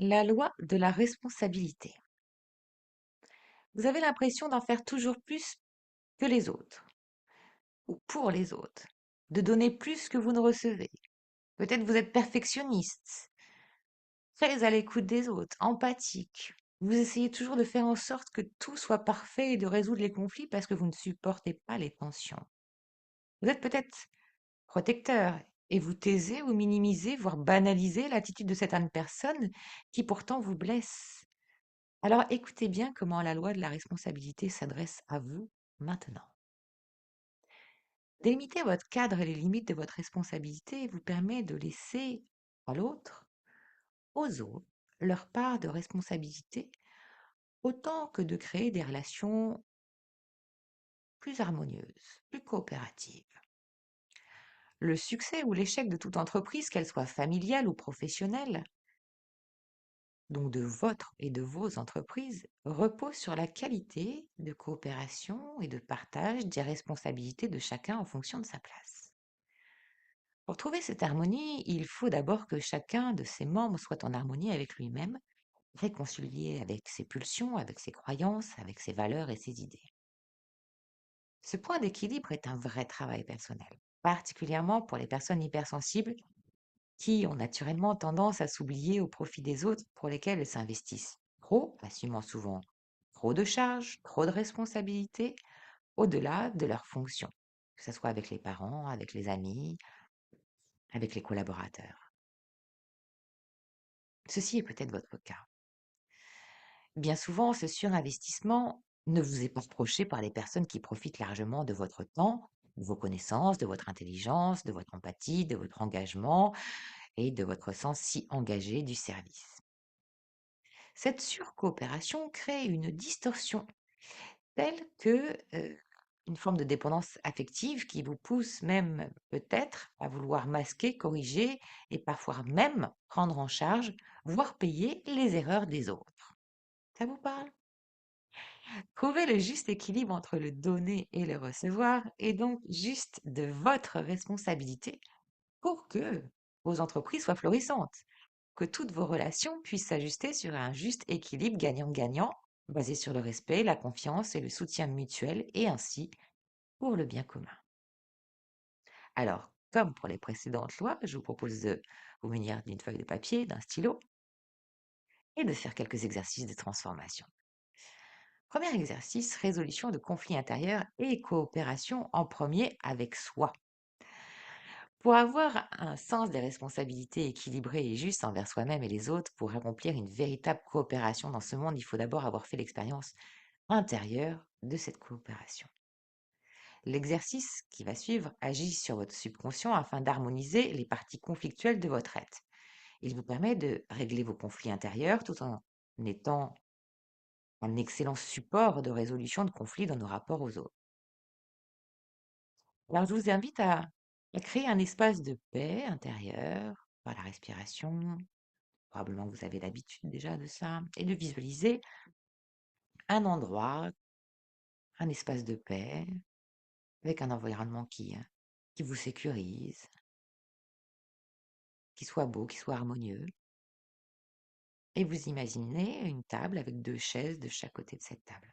La loi de la responsabilité. Vous avez l'impression d'en faire toujours plus que les autres, ou pour les autres, de donner plus que vous ne recevez. Peut-être vous êtes perfectionniste, très à l'écoute des autres, empathique. Vous essayez toujours de faire en sorte que tout soit parfait et de résoudre les conflits parce que vous ne supportez pas les tensions. Vous êtes peut-être protecteur et vous taisez ou minimisez, voire banalisez l'attitude de certaines personnes qui pourtant vous blessent. Alors écoutez bien comment la loi de la responsabilité s'adresse à vous maintenant. Délimiter votre cadre et les limites de votre responsabilité vous permet de laisser à l'autre, aux autres, leur part de responsabilité, autant que de créer des relations plus harmonieuses, plus coopératives. Le succès ou l'échec de toute entreprise, qu'elle soit familiale ou professionnelle, donc de votre et de vos entreprises, repose sur la qualité de coopération et de partage des responsabilités de chacun en fonction de sa place. Pour trouver cette harmonie, il faut d'abord que chacun de ses membres soit en harmonie avec lui-même, réconcilié avec ses pulsions, avec ses croyances, avec ses valeurs et ses idées. Ce point d'équilibre est un vrai travail personnel, particulièrement pour les personnes hypersensibles qui ont naturellement tendance à s'oublier au profit des autres pour lesquels elles s'investissent trop, assumant souvent trop de charges, trop de responsabilités, au-delà de leurs fonctions, que ce soit avec les parents, avec les amis, avec les collaborateurs. Ceci est peut-être votre cas. Bien souvent, ce surinvestissement ne vous est pas reproché par les personnes qui profitent largement de votre temps, de vos connaissances, de votre intelligence, de votre empathie, de votre engagement et de votre sens si engagé du service. Cette surcoopération crée une distorsion telle que une forme de dépendance affective qui vous pousse même peut-être à vouloir masquer, corriger et parfois même prendre en charge, voire payer les erreurs des autres. Ça vous parle? Trouver le juste équilibre entre le donner et le recevoir est donc juste de votre responsabilité pour que vos entreprises soient florissantes, que toutes vos relations puissent s'ajuster sur un juste équilibre gagnant-gagnant, basé sur le respect, la confiance et le soutien mutuel, et ainsi pour le bien commun. Alors, comme pour les précédentes lois, je vous propose de vous munir d'une feuille de papier, d'un stylo, et de faire quelques exercices de transformation. Premier exercice, résolution de conflits intérieurs et coopération en premier avec soi. Pour avoir un sens des responsabilités équilibré et juste envers soi-même et les autres, pour accomplir une véritable coopération dans ce monde, il faut d'abord avoir fait l'expérience intérieure de cette coopération. L'exercice qui va suivre agit sur votre subconscient afin d'harmoniser les parties conflictuelles de votre être. Il vous permet de régler vos conflits intérieurs tout en étant un excellent support de résolution de conflits dans nos rapports aux autres. Alors, je vous invite à créer un espace de paix intérieur par la respiration. Probablement que vous avez l'habitude déjà de ça. Et de visualiser un endroit, un espace de paix, avec un environnement qui vous sécurise, qui soit beau, qui soit harmonieux. Et vous imaginez une table avec deux chaises de chaque côté de cette table.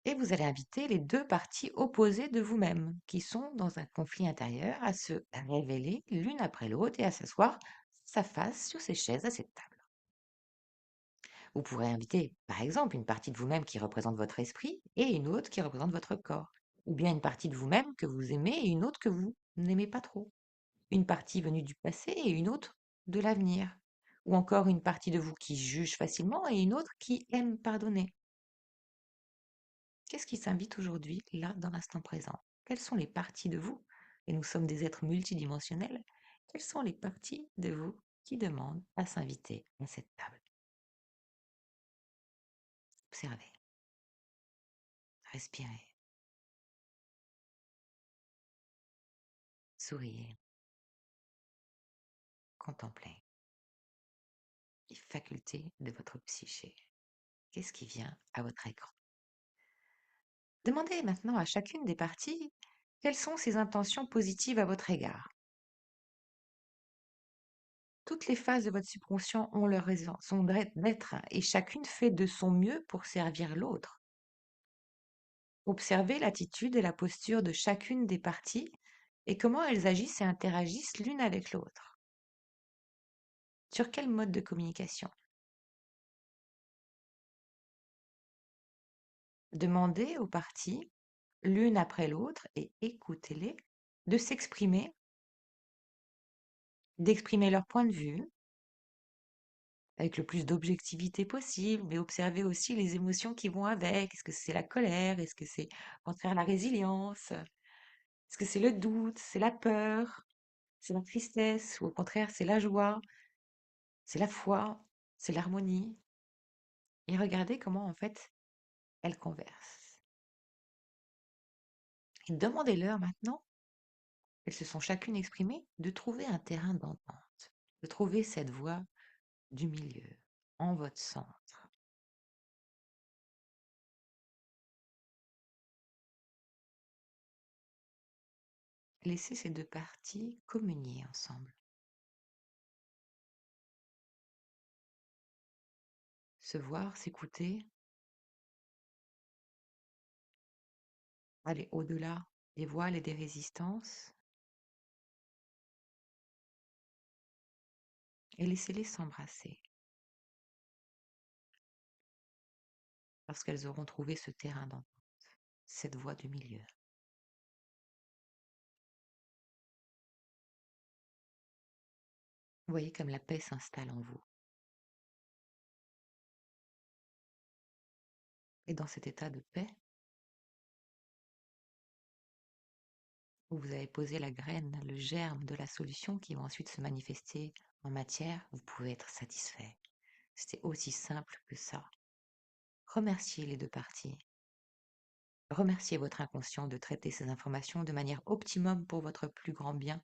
Et vous allez inviter les deux parties opposées de vous-même, qui sont dans un conflit intérieur, à se révéler l'une après l'autre et à s'asseoir face à face sur ces chaises à cette table. Vous pourrez inviter, par exemple, une partie de vous-même qui représente votre esprit et une autre qui représente votre corps. Ou bien une partie de vous-même que vous aimez et une autre que vous n'aimez pas trop. Une partie venue du passé et une autre de l'avenir. Ou encore une partie de vous qui juge facilement et une autre qui aime pardonner. Qu'est-ce qui s'invite aujourd'hui, là, dans l'instant présent? Quelles sont les parties de vous? Et nous sommes des êtres multidimensionnels. Quelles sont les parties de vous qui demandent à s'inviter à cette table? Observez, respirez, souriez, contemplez les facultés de votre psyché. Qu'est-ce qui vient à votre écran? Demandez maintenant à chacune des parties quelles sont ses intentions positives à votre égard. Toutes les phases de votre subconscient ont leur raison, son d'être et chacune fait de son mieux pour servir l'autre. Observez l'attitude et la posture de chacune des parties et comment elles agissent et interagissent l'une avec l'autre. Sur quel mode de communication? Demandez aux parties, l'une après l'autre, et écoutez-les, de s'exprimer, d'exprimer leur point de vue, avec le plus d'objectivité possible, mais observez aussi les émotions qui vont avec. Est-ce que c'est la colère? Est-ce que c'est au contraire la résilience? Est-ce que c'est le doute? C'est la peur? C'est la tristesse? Ou au contraire, c'est la joie? C'est la foi? C'est l'harmonie? Et regardez comment en fait elles conversent. Et demandez-leur maintenant, elles se sont chacune exprimées, de trouver un terrain d'entente, de trouver cette voie du milieu, en votre centre. Laissez ces deux parties communier ensemble, se voir, s'écouter, aller au-delà des voiles et des résistances, et laissez-les s'embrasser, parce qu'elles auront trouvé ce terrain d'entente, cette voie du milieu. Vous voyez comme la paix s'installe en vous. Et dans cet état de paix, où vous avez posé la graine, le germe de la solution qui va ensuite se manifester en matière, vous pouvez être satisfait. C'était aussi simple que ça. Remerciez les deux parties. Remerciez votre inconscient de traiter ces informations de manière optimum pour votre plus grand bien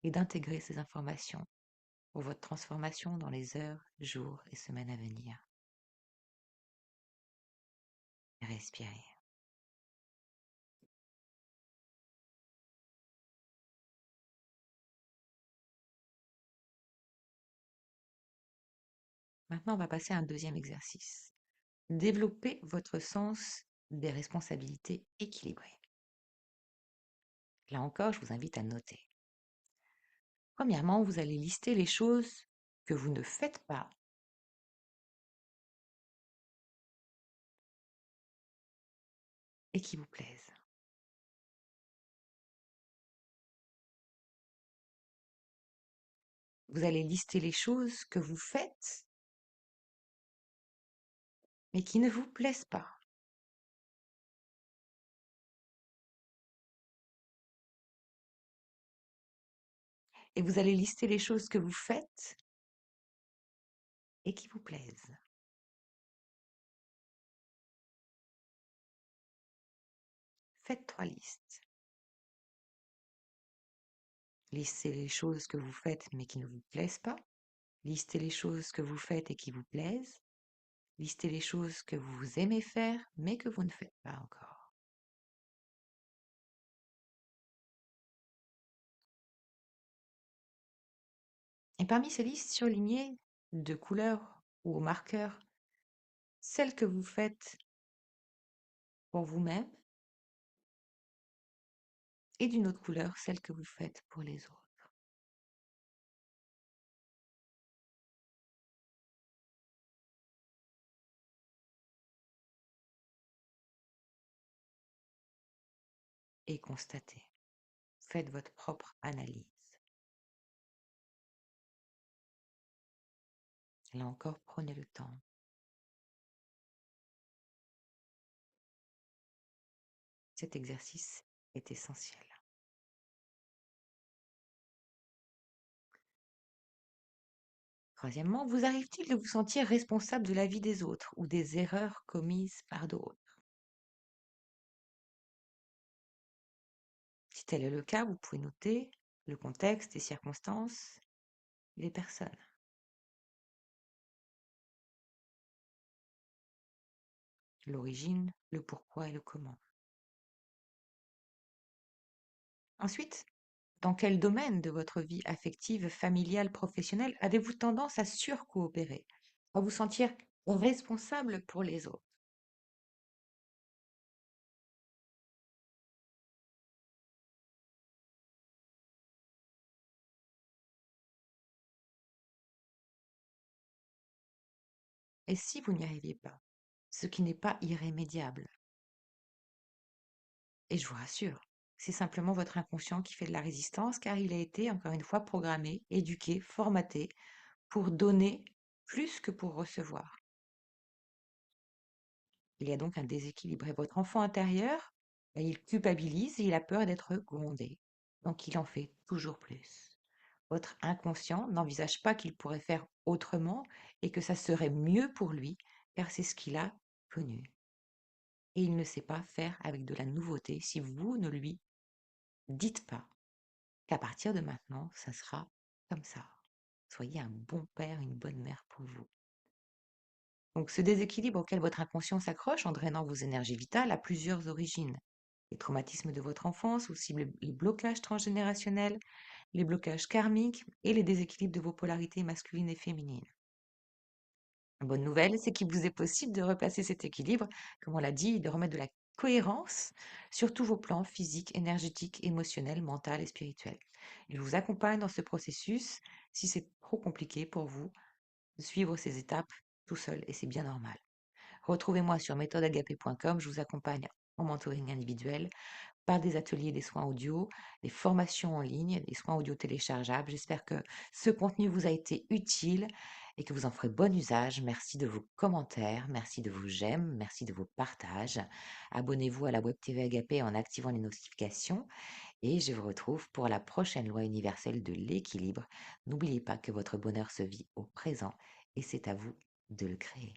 et d'intégrer ces informations pour votre transformation dans les heures, jours et semaines à venir. Respirez. Maintenant, on va passer à un deuxième exercice. Développez votre sens des responsabilités équilibrées. Là encore, je vous invite à noter. Premièrement, vous allez lister les choses que vous ne faites pas et qui vous plaisent. Vous allez lister les choses que vous faites mais qui ne vous plaisent pas. Et vous allez lister les choses que vous faites et qui vous plaisent. Faites 3 listes. Listez les choses que vous faites mais qui ne vous plaisent pas. Listez les choses que vous faites et qui vous plaisent. Listez les choses que vous aimez faire mais que vous ne faites pas encore. Et parmi ces listes, surlignez de couleur ou au marqueur celles que vous faites pour vous-même et d'une autre couleur celles que vous faites pour les autres. Et constatez. Faites votre propre analyse. Là encore, prenez le temps. Cet exercice est essentiel. Troisièmement, vous arrive-t-il de vous sentir responsable de la vie des autres ou des erreurs commises par d'autres? Si tel est le cas, vous pouvez noter le contexte, les circonstances, les personnes, l'origine, le pourquoi et le comment. Ensuite, Dans quel domaine de votre vie affective, familiale, professionnelle avez-vous tendance à surcoopérer, à vous sentir responsable pour les autres? Et si vous n'y arriviez pas? Ce qui n'est pas irrémédiable. Et je vous rassure, c'est simplement votre inconscient qui fait de la résistance car il a été, encore une fois, programmé, éduqué, formaté pour donner plus que pour recevoir. Il y a donc un déséquilibre et votre enfant intérieur, bah, il culpabilise et il a peur d'être grondé. Donc il en fait toujours plus. Votre inconscient n'envisage pas qu'il pourrait faire autrement et que ça serait mieux pour lui car c'est ce qu'il a connu. Et il ne sait pas faire avec de la nouveauté si vous ne lui dites pas qu'à partir de maintenant, ça sera comme ça. Soyez un bon père, une bonne mère pour vous. Donc ce déséquilibre auquel votre inconscient s'accroche en drainant vos énergies vitales a plusieurs origines. Les traumatismes de votre enfance, aussi les blocages transgénérationnels, les blocages karmiques et les déséquilibres de vos polarités masculines et féminines. La bonne nouvelle, c'est qu'il vous est possible de replacer cet équilibre, comme on l'a dit, de remettre de la cohérence sur tous vos plans physiques, énergétiques, émotionnels, mental et spirituels. Il vous accompagne dans ce processus si c'est trop compliqué pour vous de suivre ces étapes tout seul et c'est bien normal. Retrouvez-moi sur méthodeagapé.com, je vous accompagne en mentoring individuel par des ateliers, des soins audio, des formations en ligne, des soins audio téléchargeables. J'espère que ce contenu vous a été utile et que vous en ferez bon usage. Merci de vos commentaires, merci de vos j'aime, merci de vos partages. Abonnez-vous à la Web TV Agapé en activant les notifications et je vous retrouve pour la prochaine loi universelle de l'équilibre. N'oubliez pas que votre bonheur se vit au présent et c'est à vous de le créer.